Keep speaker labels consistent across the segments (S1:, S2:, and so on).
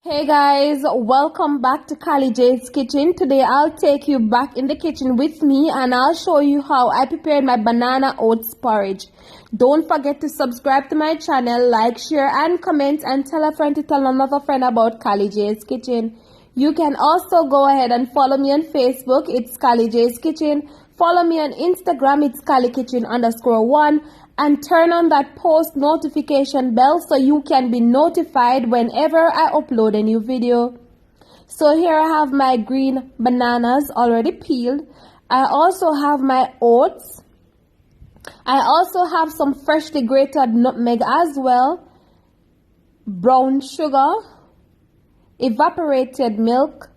S1: Hey guys, welcome back to Kylie J's Kitchen. Today I'll take you back in the kitchen with me and I'll show you how I prepared my banana oats porridge. Don't forget to subscribe to my channel, like, share and comment, and tell a friend to tell another friend about Kylie J's Kitchen. You can also go ahead and follow me on Facebook, it's Kylie J's Kitchen. Follow me on Instagram, it's KylieKitchen_1. And turn on that post notification bell so you can be notified whenever I upload a new video. So here I have my green bananas already peeled. I also have my oats. I also have some freshly grated nutmeg as well, brown sugar, evaporated milk.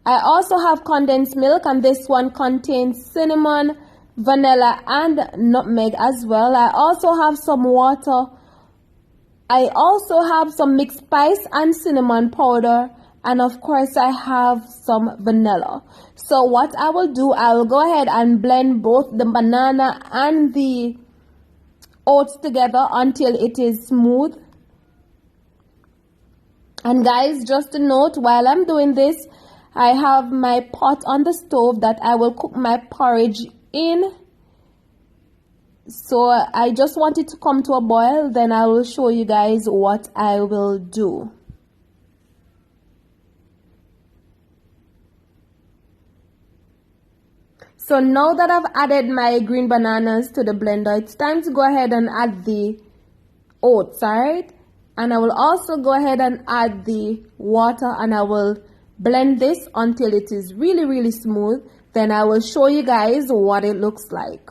S1: I also have condensed milk, and this one contains cinnamon, vanilla and nutmeg as well. I also have some water. I also have some mixed spice and cinnamon powder, and of course I have some vanilla. So what I will do, I will go ahead and blend both the banana and the oats together until it is smooth. And guys, just a note, while I'm doing this, I have my pot on the stove that I will cook my porridge in. So I just want it to come to a boil, then I will show you guys what I will do. So now that I've added my green bananas to the blender, it's time to go ahead and add the oats, alright? And I will also go ahead and add the water, and I will blend this until it is really smooth. Then I will show you guys what it looks like.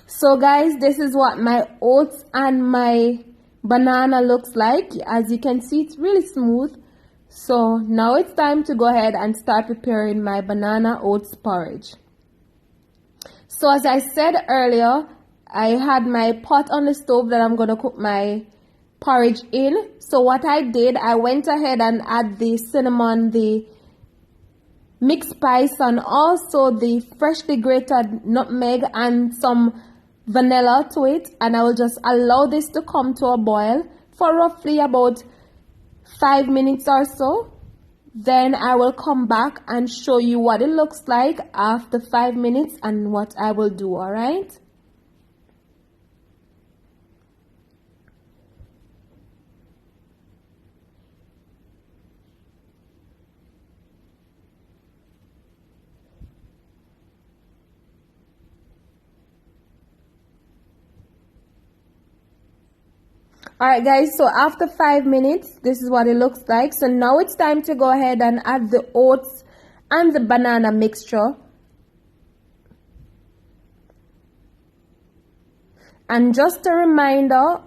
S1: So guys, this is what my oats and my banana looks like. As you can see, it's really smooth. So now it's time to go ahead and start preparing my banana oats porridge. So as I said earlier, I had my pot on the stove that I'm going to cook my porridge in. So what I did, I went ahead and add the cinnamon, the mixed spice, and also the freshly grated nutmeg and some vanilla to it, and I will just allow this to come to a boil for roughly about 5 minutes or so. Then I will come back and show you what it looks like after 5 minutes and what I will do, alright? Alright guys, so after 5 minutes, this is what it looks like. So now it's time to go ahead and add the oats and the banana mixture. And just a reminder,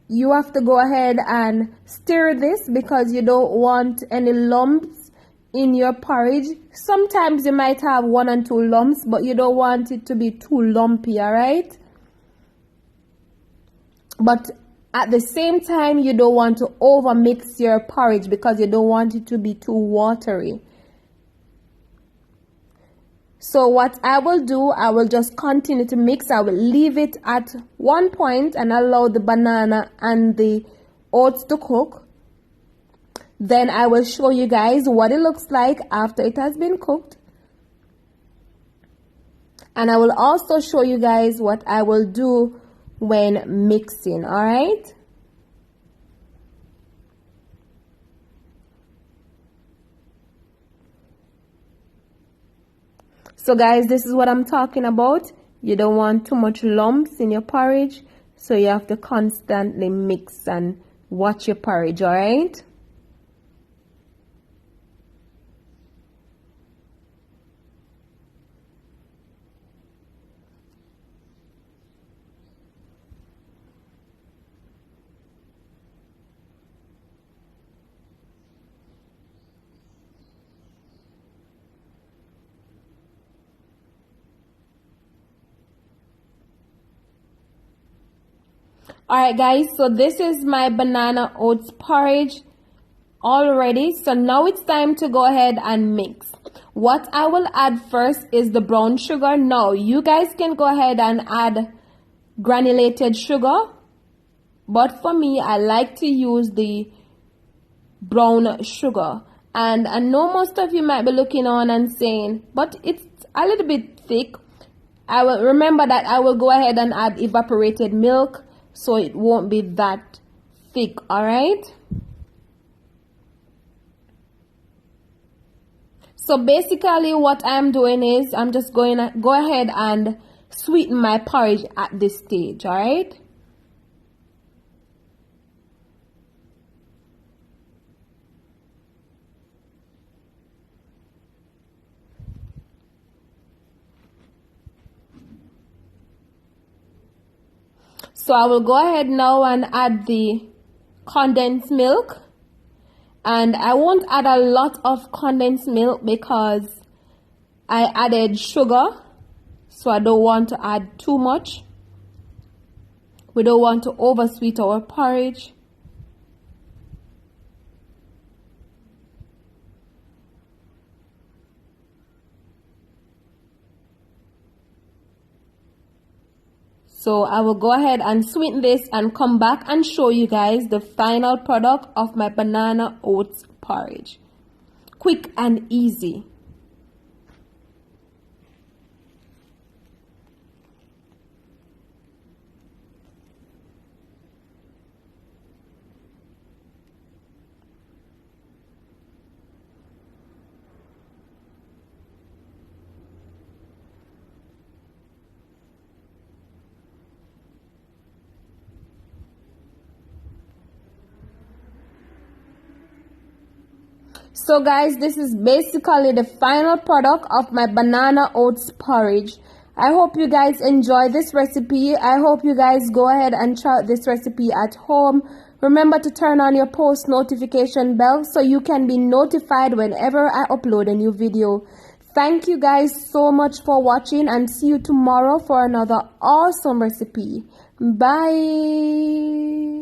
S1: you have to go ahead and stir this because you don't want any lumps in your porridge. Sometimes you might have 1 and 2 lumps, but you don't want it to be too lumpy, alright? But at the same time, you don't want to over mix your porridge because you don't want it to be too watery. So what I will do, I will just continue to mix. I will leave it at one point and allow the banana and the oats to cook. Then I will show you guys what it looks like after it has been cooked. And I will also show you guys what I will do when mixing, alright? So guys, this is what I'm talking about. You don't want too much lumps in your porridge, so you have to constantly mix and watch your porridge, alright? Alright guys, so this is my banana oats porridge already. So now it's time to go ahead and mix. What I will add first is the brown sugar. Now you guys can go ahead and add granulated sugar, but for me I like to use the brown sugar. And I know most of you might be looking on and saying, but it's a little bit thick. I will remember that I will go ahead and add evaporated milk, so it won't be that thick. All right. So basically what I'm doing is I'm just going to go ahead and sweeten my porridge at this stage. All right. So I will go ahead now and add the condensed milk. And I won't add a lot of condensed milk because I added sugar. So I don't want to add too much. We don't want to oversweet our porridge. So I will go ahead and sweeten this and come back and show you guys the final product of my banana oats porridge. Quick and easy. So guys, this is basically the final product of my banana oats porridge. I hope you guys enjoy this recipe. I hope you guys go ahead and try this recipe at home. Remember to turn on your post notification bell so you can be notified whenever I upload a new video. Thank you guys so much for watching, and see you tomorrow for another awesome recipe. Bye.